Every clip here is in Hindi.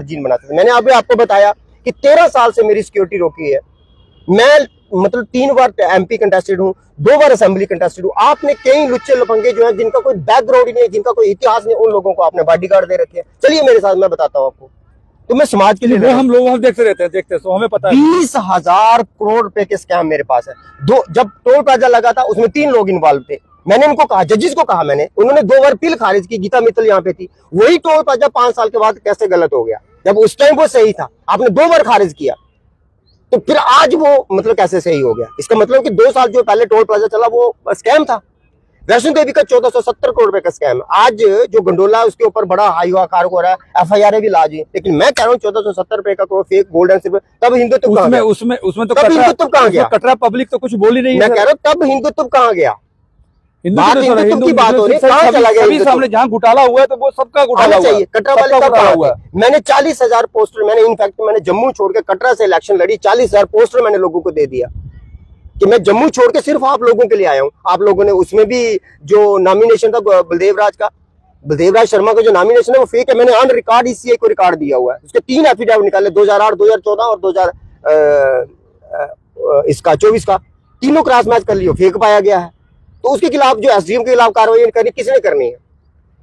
जीन बनाते थे। मैंने अभी आपको बताया कि 13 साल से मेरी सिक्योरिटी रोकी है। मैं मतलब 3 बार MP कंटेस्टेड हूँ, 2 बार असेंबली कंटेस्टेड हूँ। आपने कई लुच्चे लफंगे जो हैं जिनका कोई बैकग्राउंड ही नहीं है, जिनका कोई इतिहास नहीं, उन लोगों को आपने बॉडीगार्ड दे रखे हैं। चलिए मेरे साथ, मैं बताता हूँ आपको। तो मैं समाज के लिए वो हम लोग देखते रहते हैं, देखते हैं, तो हमें पता है 20,000 करोड़ रुपए के स्कैम मेरे पास है। जब टोल प्लाजा लगा था उसमें 3 लोग इन्वॉल्व थे। मैंने उनको कहा, जजेस को कहा मैंने, उन्होंने 2 बार अपील खारिज की। गीता मित्तल यहाँ पे थी। वही टोल प्लाजा 5 साल के बाद कैसे गलत हो गया, जब उस टाइम वो सही था? आपने 2 बार खारिज किया, तो फिर आज वो मतलब कैसे सही हो गया? इसका मतलब कि 2 साल जो पहले टोल प्लाजा चला वो स्कैम था। वैष्णो देवी का 1470 करोड़ रुपए का स्कैम है। आज जो गंडोला है उसके ऊपर बड़ा हाई आकार हो रहा है, FIR भी लाजी। लेकिन मैं कह रहा हूँ 1470 रुपए का फेक गोल्ड एंड सिल्वर, तब हिंदुत्व कहाँ गया? उसमें तो तब हिंदुत्व कहाँ गया? कटरा पब्लिक तो कुछ बोली नहीं। मैं कह रहा हूँ तब हिंदुत्व कहाँ गया? हिंदुत्व की बात हो रही है, कहाँ चला गया? सामने जहाँ घोटाला हुआ है तो वो सबका घोटाला हुआ है। कटरा वाले कब हुआ है? मैंने 40,000 पोस्टर, मैंने इनफैक्ट मैंने जम्मू छोड़ के कटरा से इलेक्शन लड़ी, 40,000 पोस्टर मैंने लोगों को दे दिया कि मैं जम्मू छोड़ के सिर्फ आप लोगों के लिए आया हूं। आप लोगों ने उसमें भी जो नॉमिनेशन था बलदेव राज शर्मा का जो नॉमिनेशन है वो फेक है। मैंने ऑन रिकॉर्ड ECI को रिकॉर्ड दिया हुआ है। उसके 3 एफिडेविट निकाले, 2008, 2014 और 2024 का। तीनों क्रॉस मैच कर लियो, फेक पाया गया है। तो उसके खिलाफ जो SDM के खिलाफ कार्रवाई करनी किसने करनी है?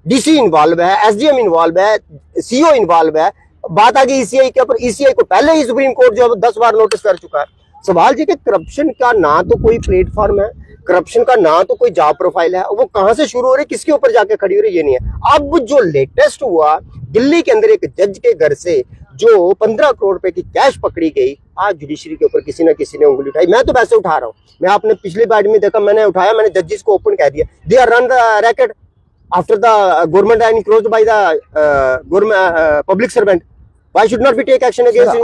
DC इन्वॉल्व है, SDM इन्वॉल्व है, CO इन्वॉल्व है। बात आ गई ECI के ऊपर। ECI को पहले ही सुप्रीम कोर्ट जो 10 बार नोटिस कर चुका है। सवाल ये कि करप्शन का ना तो कोई प्लेटफॉर्म है, करप्शन का ना तो कोई जॉब प्रोफाइल है, वो कहां से शुरू हो रही, किसके ऊपर जाके खड़ी हो रही, ये नहीं है। अब जो लेटेस्ट हुआ, दिल्ली के अंदर एक जज के घर से जो 15 करोड़ रुपए की कैश पकड़ी गई, आज जुडिशरी के ऊपर किसी ना किसी ने उंगली उठाई। मैं तो वैसे उठा रहा हूँ, मैं आपने पिछली बार में देखा, मैंने उठाया, मैंने जजेस को ओपन कह दिया, they are run the racket after the government and closed by the public servant. Why should not we take action against him?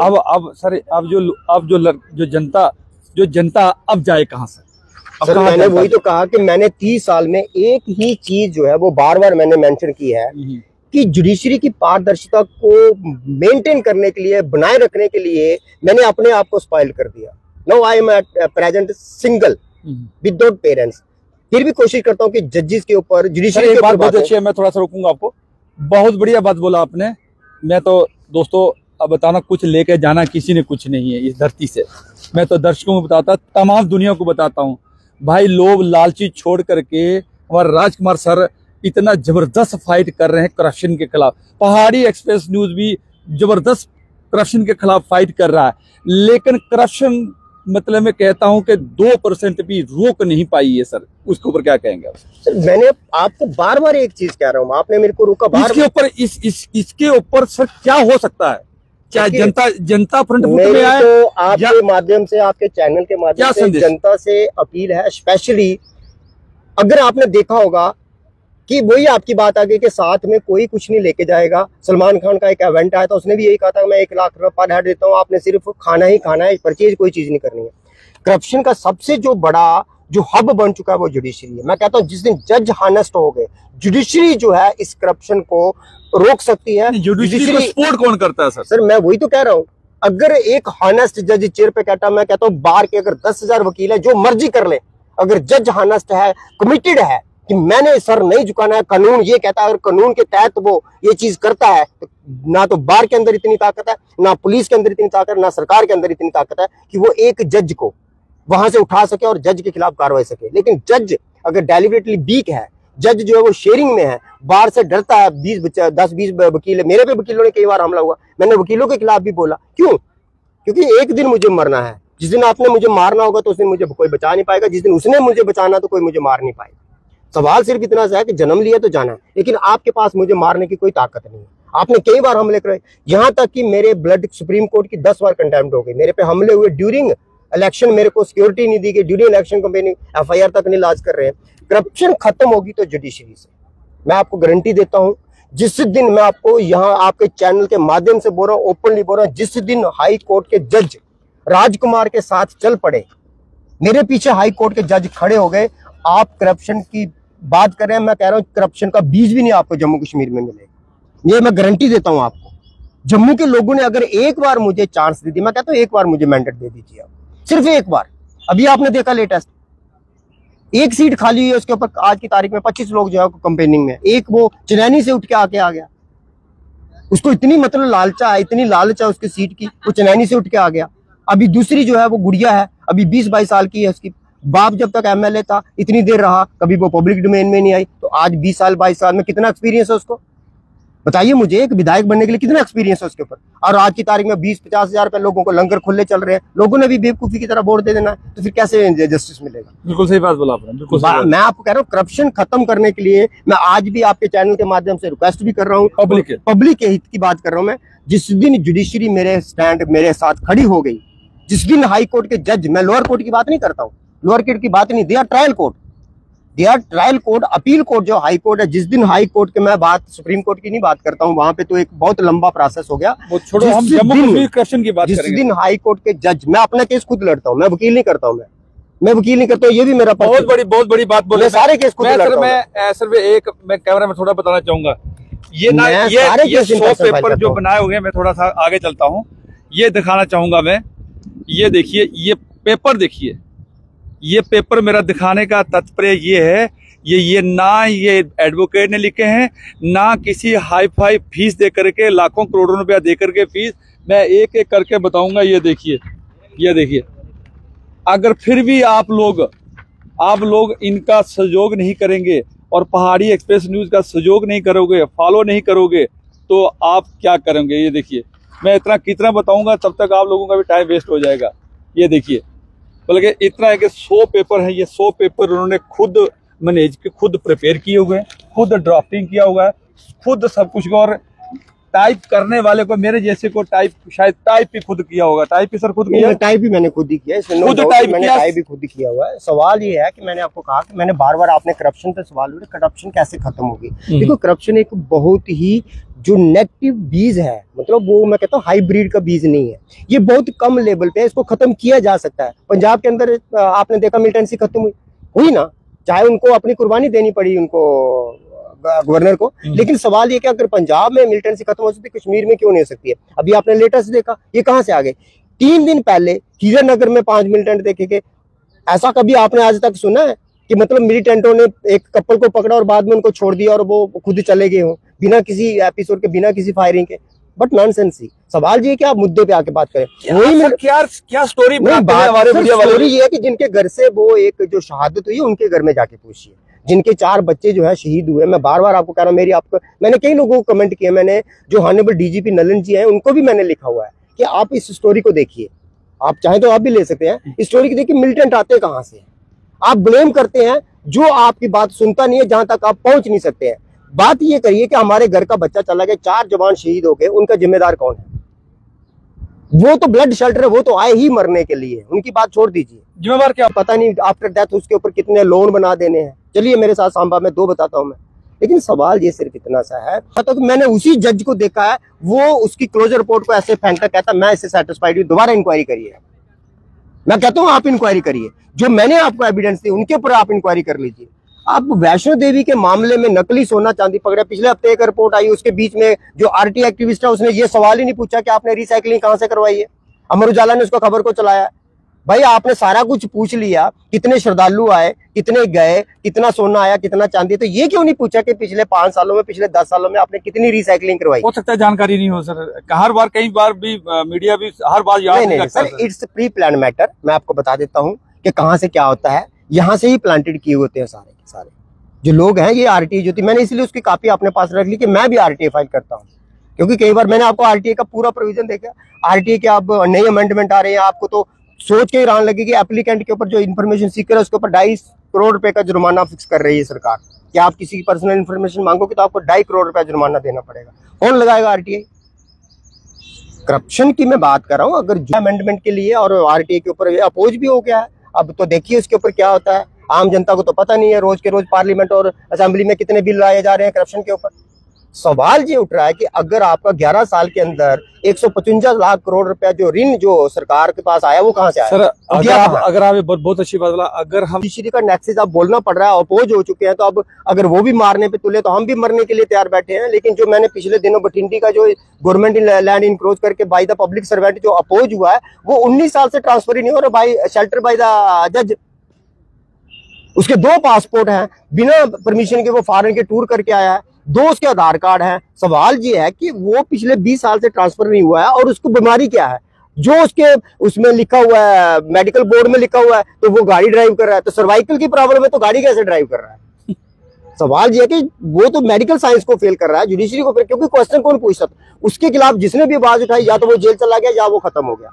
अब जो जनता अब जाए कहां से? सर मैंने वही तो कहा कि मैंने 30 साल में एक ही चीज जो है वो बार बार मैंने मेंशन की है कि जुडिशरी की पारदर्शिता को मेंटेन करने के लिए, बनाए रखने के लिए मैंने अपने आप को स्पॉइल कर दिया। Now I am at present single without parents, फिर भी कोशिश करता हूँ कि जजेस के ऊपर, जुडिशरी के ऊपर बहुत अच्छी है। मैं थोड़ा सा रोकूंगा आपको, बहुत बढ़िया बात बोला आपने। मैं तो दोस्तों अब बताना, कुछ लेके जाना किसी ने कुछ नहीं है इस धरती से। मैं तो दर्शकों को बताता, तमाम दुनिया को बताता हूँ भाई, लोभ लालची छोड़ करके हमारे राजकुमार सर इतना जबरदस्त फाइट कर रहे हैं करप्शन के खिलाफ। पहाड़ी एक्सप्रेस न्यूज भी जबरदस्त करप्शन के खिलाफ फाइट कर रहा है, लेकिन करप्शन मतलब मैं कहता हूं कि 2% भी रोक नहीं पाई है सर। उसके ऊपर क्या कहेंगे आप? सर मैंने आपको बार बार एक चीज कह रहा हूं, आपने मेरे को रोका बार। इसके ऊपर इसके ऊपर सर क्या हो सकता है? क्या जनता फ्रंट में आए? तो आपके माध्यम से, आपके चैनल के माध्यम से जनता से अपील है, स्पेशली अगर आपने देखा होगा कि वही आपकी बात आ गई कि साथ में कोई कुछ नहीं लेके जाएगा। सलमान खान का एक इवेंट आया था, उसने भी यही कहा था मैं 1 लाख रुपए पर हेड देता हूँ, आपने सिर्फ खाना ही खाना है, परचेज कोई चीज नहीं करनी है। करप्शन का सबसे जो बड़ा जो हब बन चुका है वो जुडिशरी है। मैं कहता हूँ जिस दिन जज हानेस्ट हो गए, जुडिशरी जो है इस करप्शन को रोक सकती है। जुडिशरी को सपोर्ट कौन करता है सर? सर मैं वही तो कह रहा हूँ, अगर एक हानेस्ट जज चेयर पे कहता, मैं कहता हूँ बार के अगर 10,000 वकील है जो मर्जी कर ले, अगर जज हानेस्ट है, कमिटेड है कि मैंने सर नहीं झुकाना है, कानून ये कहता है, और कानून के तहत वो ये चीज करता है, तो ना तो बार के अंदर इतनी ताकत है, ना पुलिस के अंदर इतनी ताकत है, ना सरकार के अंदर इतनी ताकत है कि वो एक जज को वहां से उठा सके और जज के खिलाफ कार्रवाई सके। लेकिन जज अगर डेलिबरेटली वीक है, जज जो है वो शेयरिंग में है, बार से डरता है, 10-20 वकील है, मेरे पे वकीलों ने कई बार हमला हुआ, मैंने वकीलों के खिलाफ भी बोला। क्यों? क्योंकि एक दिन मुझे मरना है, जिस दिन आपने मुझे मारना होगा तो उस दिन मुझे कोई बचा नहीं पाएगा, जिस दिन उसने मुझे बचाना तो कोई मुझे मार नहीं पाएगा। सवाल सिर्फ इतना सा है कि जन्म लिया तो जाना है, लेकिन आपके पास मुझे मारने की कोई ताकत नहीं है। आपने कई बार हमले करे, यहां तक कि मेरे ब्लड सुप्रीम कोर्ट की 10 बार कंटेम्प्ट हो गई, मेरे पे हमले हुए ड्यूरिंग इलेक्शन, मेरे को सिक्योरिटी नहीं दी गई, ड्यूरिंग इलेक्शन कंपेनी FIR तक नहीं लॉन्च कर रहे हैं। करप्शन खत्म होगी तो जुडिशरी से, मैं आपको गारंटी देता हूं। जिस दिन मैं आपको यहाँ आपके चैनल के माध्यम से बोल रहा हूँ, ओपनली बोल रहा हूँ, जिस दिन हाई कोर्ट के जज राजकुमार के साथ चल पड़े, मेरे पीछे हाई कोर्ट के जज खड़े हो गए, आप करप्शन की बात कर रहे हैं, मैं कह रहा हूं करप्शन का बीज भी नहीं आपको जम्मू कश्मीर में मिलेगा, ये मैं गारंटी देता हूं आपको। जम्मू के लोगों ने अगर एक बार मुझे चांस दे दी, मैं कहता हूं एक बार मुझे मैंडेट दे दीजिए आप, सिर्फ एक बार। अभी आपने देखा लेटेस्ट, एक सीट खाली हुई है, उसके ऊपर आज की तारीख में 25 लोग जो है कंपेनिंग में, एक वो चनैनी से उठ के आके आ गया। उसको इतनी मतलब लालचा है, इतनी लालच है उसकी सीट की, वो चनैनी से उठ के आ गया। अभी दूसरी जो है वो गुड़िया है, अभी 20-22 साल की है, उसकी बाप जब तक एमएलए था इतनी देर रहा, कभी वो पब्लिक डोमेन में नहीं आई। तो आज 20 साल 22 साल में कितना एक्सपीरियंस है उसको, बताइए मुझे, एक विधायक बनने के लिए कितना एक्सपीरियंस है उसके ऊपर। और आज की तारीख में 20-50 हजार रुपए लोगों को लंगर खुले चल रहे हैं, लोगों ने भी बेवकूफी की तरह वोट दे देना है, तो फिर कैसे जस्टिस मिलेगा। बिल्कुल सही बात बोला आपने, बिल्कुल सही बात। मैं आपको कह रहा हूँ करप्शन खत्म करने के लिए मैं आज भी आपके चैनल के माध्यम से रिक्वेस्ट भी कर रहा हूँ, पब्लिक के हित की बात कर रहा हूँ मैं। जिस दिन जुडिशरी मेरे साथ खड़ी हो गई, जिस दिन हाई कोर्ट के जज, मैं लोअर कोर्ट की बात नहीं करता हूँ, लोअर कोर्ट की बात नहीं, they are trial court, appeal court जो हाई कोर्ट है, जिस दिन हाई कोर्ट के, मैं बात सुप्रीम कोर्ट की नहीं बात करता हूँ, वहां पे तो एक बहुत लंबा प्रोसेस हो गया, वो छोड़ो, हम जम्मू कश्मीर करप्शन की बात करेंगे। जिस दिन हाई कोर्ट के जज, मैं अपना केस खुद लड़ता हूँ, मैं वकील नहीं करता हूँ, मैं वकील नहीं करता हूँ, ये भी मेरा बहुत बड़ी बात बोले, सारे केस खुद लड़ता हूँ। मैं सिर्फ एक, मैं कैमरा में थोड़ा बताना चाहूंगा, ये 100 पेपर जो बनाए हुए हैं, मैं थोड़ा सा आगे चलता हूँ, ये दिखाना चाहूंगा मैं। ये देखिए, ये पेपर देखिए, ये पेपर मेरा दिखाने का तात्पर्य ये है, ये ना ये एडवोकेट ने लिखे हैं, ना किसी हाई फाई फीस दे करके, लाखों करोड़ों रुपया दे करके फीस, मैं एक एक करके बताऊंगा। ये देखिए, अगर फिर भी आप लोग इनका सहयोग नहीं करेंगे और पहाड़ी एक्सप्रेस न्यूज का सहयोग नहीं करोगे, फॉलो नहीं करोगे, तो आप क्या करेंगे। ये देखिए, मैं इतना कितना बताऊंगा, तब तक आप लोगों का भी टाइम वेस्ट हो जाएगा। ये देखिए, बल्कि इतना है कि 100 पेपर है, ये 100 पेपर उन्होंने खुद मैनेज के, खुद प्रिपेयर किए हुए हैं, खुद ड्राफ्टिंग किया हुआ है, खुद सब कुछ। और टाइप करने वाले को, मेरे जैसे को शायद टाइप भी खुद किया होगा। टाइप भी सर खुद किया, टाइप भी मैंने खुद ही किया, खुद टाइप भी खुद ही किया हुआ है। सवाल ये है कि मैंने आपको कहा कि मैंने बार आपने करप्शन पे सवाल हुए, करप्शन कैसे खत्म होगी। देखो, करप्शन एक बहुत ही जो नेगेटिव बीज है, मतलब वो मैं कहता हूँ हाइब्रिड का बीज नहीं है, ये बहुत कम लेवल पे है, इसको खत्म किया जा सकता है। पंजाब के अंदर आपने देखा मिलिटेंसी खत्म हुई ना, चाहे उनको अपनी कुर्बानी देनी पड़ी उनको, गवर्नर को, लेकिन सवाल ये कि अगर पंजाब में मिलिटेंसी खत्म हो सकती है, कश्मीर में क्यों नहीं हो सकती है। अभी आपने लेटेस्ट देखा, ये कहां से आ गए। 3 दिन पहले हीरानगर में 5 मिलिटेंट देखे गए। ऐसा कभी आपने आज तक सुना है कि मतलब मिलिटेंटों ने एक कपल को पकड़ा और बाद में उनको छोड़ दिया और वो खुद चले गए हो, बिना किसी एपिसोड के, बिना किसी फायरिंग के। बट नॉनसेंस ही सवाल ये कि आप मुद्दे पे आके बात करें। वही क्या स्टोरी स्टोरी ये है कि जिनके घर से वो एक जो शहादत हुई, उनके घर में जाके पूछिए, जिनके 4 बच्चे जो है शहीद हुए। मैं बार आपको कह रहा हूँ, मैंने कई लोगों को कमेंट किया, मैंने जो हॉनरेबल डीजीपी नलन जी हैं उनको भी मैंने लिखा हुआ है कि आप इस स्टोरी को देखिए, आप चाहें तो आप भी ले सकते हैं इस स्टोरी को। देखिए मिलिटेंट आते कहां से, आप ब्लेम करते हैं जो आपकी बात सुनता नहीं है, जहां तक आप पहुंच नहीं सकते हैं। बात ये करिए कि हमारे घर का बच्चा चला गया, 4 जवान शहीद हो गए, उनका जिम्मेदार कौन है। वो तो ब्लड शेल्टर है, वो तो आए ही मरने के लिए, उनकी बात छोड़ दीजिए, जिम्मेदार क्या पता नहीं आफ्टर डेथ उसके ऊपर कितने लोन बना देने हैं। चलिए मेरे साथ सांबा में 2 बताता हूं मैं, लेकिन सवाल ये सिर्फ इतना सा है। तो मैंने उसी जज को देखा है, वो उसकी क्लोजर रिपोर्ट को ऐसे फेंकता, कहता मैं इससे सेटिस्फाइड हूं, दोबारा इंक्वायरी करिए। मैं कहता हूं आप इंक्वायरी करिए, जो मैंने आपको एविडेंस दी उनके ऊपर आप इंक्वायरी कर लीजिए। आप वैष्णो देवी के मामले में नकली सोना चांदी पकड़ा, पिछले हफ्ते एक रिपोर्ट आई, उसके बीच में जो आरटी एक्टिविस्ट है उसने ये सवाल ही नहीं पूछा कि आपने रिसाइकलिंग कहां से करवाई है। अमर उजाला ने उसको खबर को चलाया। भाई आपने सारा कुछ पूछ लिया, कितने श्रद्धालु आए, कितने गए, कितना सोना आया, कितना चांदी, तो ये क्यों नहीं पूछा कि पिछले 5 सालों में, पिछले 10 सालों में आपने कितनी रिसाइकलिंग करवाई। हो सकता है जानकारी नहीं हो सर, हर बार कई बार भी मीडिया भी हर बार याद नहीं रखता sir. It's pre plan matter. मैं आपको बता देता हूँ कि कहाँ से क्या होता है, यहाँ से ही प्लांटेड किए होते हैं सारे के सारे जो लोग हैं। ये आरटीआई जो थी, मैंने इसलिए उसकी कॉपी अपने पास रख ली कि मैं भी आरटीआई फाइल करता हूँ, क्योंकि कई बार मैंने आपको आरटीआई का पूरा प्रोविजन देखा। आरटीआई के अब नई अमेंडमेंट आ रही है, आपको तो सोच के हैरान लगेगी, एप्लीकेंट के ऊपर जो इन्फॉर्मेशन सीकर है उसके ऊपर 2.5 करोड़ रुपए का जुर्माना फिक्स कर रही है सरकार। कि आप किसी की पर्सनल इन्फॉर्मेशन मांगोगे तो आपको 2.5 करोड़ रुपया जुर्माना देना पड़ेगा। कौन लगाएगा आरटीआई। करप्शन की मैं बात कर रहा हूँ। अगर अमेंडमेंट के लिए और आरटीआई के ऊपर अपोज भी हो गया है, अब तो देखिए उसके ऊपर क्या होता है। आम जनता को तो पता नहीं है, रोज के रोज पार्लियामेंट और असेंबली में कितने बिल लाए जा रहे हैं करप्शन के ऊपर। सवाल ये उठ रहा है कि अगर आपका 11 साल के अंदर 155 लाख करोड़ रुपया जो ऋण जो सरकार के पास आया, वो कहां से आया। सर अगर आप बहुत अच्छी बात बोला, अगर हम जुडिशरी का नेक्सस आप बोलना पड़ रहा है, अपोज हो चुके हैं, तो अब अगर वो भी मारने पे तुले तो हम भी मरने के लिए तैयार बैठे हैं। लेकिन जो मैंने पिछले दिनों बठिंडी का जो गवर्नमेंट लैंड इनक्रोच करके बाय द पब्लिक सर्वेंट जो अपोज हुआ है, वो 19 साल से ट्रांसफर ही नहीं हो रहा, बाय शेल्टर बाय द जज। उसके 2 पासपोर्ट हैं, बिना परमिशन के वो फॉरेन के टूर करके आया है, 2 उसके आधार कार्ड हैं। सवाल ये है कि वो पिछले 20 साल से ट्रांसफर नहीं हुआ है और उसको बीमारी क्या है जो उसके उसमें लिखा हुआ है, मेडिकल बोर्ड में लिखा हुआ है, तो वो गाड़ी ड्राइव कर रहा है। तो सर्वाइकल की प्रॉब्लम है तो गाड़ी कैसे ड्राइव कर रहा है? सवाल ये है कि वो तो मेडिकल साइंस को फेल कर रहा है, जुडिशरी को फेल, क्योंकि क्वेश्चन कौन पूछता था? उसके खिलाफ जिसने भी आवाज उठाई या तो वो जेल चला गया या वो खत्म हो गया।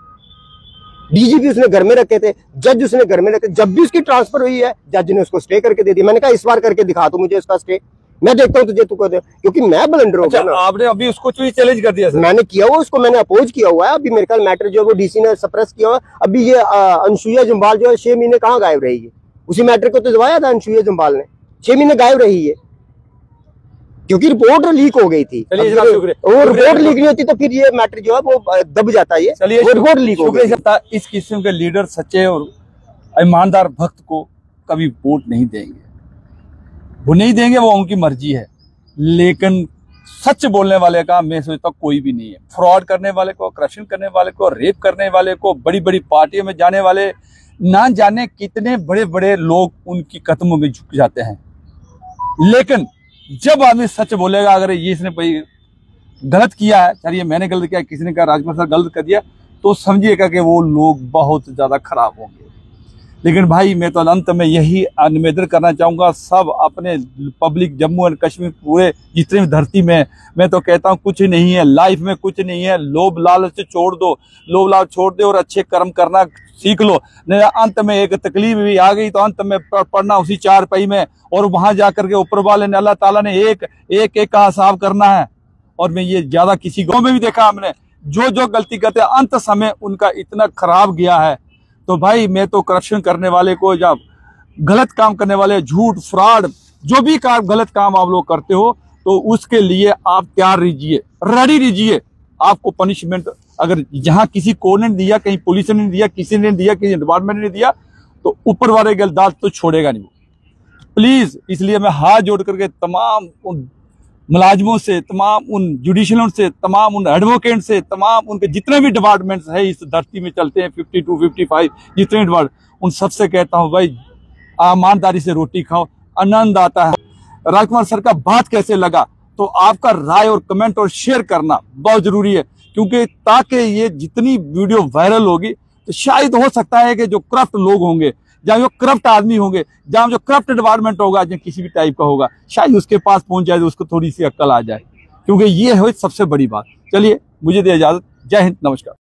डीजीपी उसने घर में रखे थे, जज उसने घर में रखे, जब भी उसकी ट्रांसफर हुई है जज ने उसको स्टे करके दे दिया। मैंने कहा इस बार करके दिखा दो मुझे इसका स्टे, मैं देखता हूँ तुझे, तू कर दे, क्योंकि मैं ब्लंडर हो गया ना। आपने अभी उसको चैलेंज कर दिया? मैंने किया हुआ, उसको मैंने अपोज किया हुआ है। अभी मेरे ख्याल मैटर जो है वो डीसी ने सप्रेस किया हुआ। अभी ये अनसुईया जम्बाल जो है 6 महीने कहाँ गायब रही है? उसी मैटर को तो दबाया था अनसुईया जम्बाल ने, 6 महीने गायब रही है क्योंकि रिपोर्ट लीक हो गई थी। और रिपोर्ट लीक नहीं होती तो फिर ये मैटर जो है वो दब जाता है। ये रिपोर्ट लीक हो गई। इस किस्म के लीडर सच्चे और ईमानदार भक्त को कभी वोट नहीं देंगे, वो नहीं देंगे, वो उनकी मर्जी है। लेकिन सच बोलने वाले का मैं सोचता हूँ कोई भी नहीं है। फ्रॉड करने वाले को, करप्शन करने वाले को, रेप करने वाले को, बड़ी बड़ी पार्टियों में जाने वाले, ना जाने कितने बड़े बड़े लोग उनकी कदमों में झुक जाते हैं। लेकिन जब आदमी सच बोलेगा, अगर ये इसने कोई गलत किया है, चलिए मैंने गलत किया, किसी ने कहा राजकुमार सर गलत कर दिया, तो समझिएगा कि वो लोग बहुत ज्यादा खराब होंगे। लेकिन भाई मैं तो अंत में यही निवेदन करना चाहूंगा, सब अपने पब्लिक जम्मू एंड कश्मीर पूरे जितने भी धरती में, मैं तो कहता हूं कुछ नहीं है लाइफ में, कुछ नहीं है। लोभ लालच छोड़ दो, लोभ लालच छोड़ दो और अच्छे कर्म करना सीख लो। अंत में एक तकलीफ भी आ गई तो अंत में पढ़ना उसी 4 पई में, और वहां जाकर के ऊपर वाले ने, अल्लाह ताला ने एक का हिसाब करना है। और मैं ये ज्यादा किसी गाँव में भी देखा हमने, जो गलती करते अंत समय उनका इतना खराब गया है। तो भाई मैं तो करप्शन करने वाले को, जब गलत काम करने वाले, झूठ फ्रॉड जो भी काम गलत काम आप लोग करते हो, तो उसके लिए आप तैयार रहिए, रेडी रहिए। आपको पनिशमेंट अगर जहां किसी को ने दिया, कहीं पुलिस ने दिया, किसी ने दिया, किसी डिपार्टमेंट ने दिया, तो ऊपर वाले गलदार तो छोड़ेगा नहीं प्लीज। इसलिए मैं हाथ जोड़ करके तमाम उन मुलाजमों से, तमाम उन जुडिशलों से, तमाम उन एडवोकेट से, तमाम उनके जितने भी डिपार्टमेंट्स है इस धरती में चलते हैं, 52, 55 जितने डिपार्टमेंट, उन सबसे कहता हूं भाई ईमानदारी से रोटी खाओ, आनंद आता है। राजकुमार सर का बात कैसे लगा, तो आपका राय और कमेंट और शेयर करना बहुत जरूरी है, क्योंकि ताकि ये जितनी वीडियो वायरल होगी तो शायद हो सकता है कि जो करप्ट लोग होंगे, जहाँ जो करप्ट आदमी होंगे, जहाँ जो करप्ट डिपार्टमेंट होगा, जो किसी भी टाइप का होगा, शायद उसके पास पहुंच जाए तो उसको थोड़ी सी अक्ल आ जाए, क्योंकि ये है सबसे बड़ी बात। चलिए मुझे दे इजाजत, जय हिंद, नमस्कार।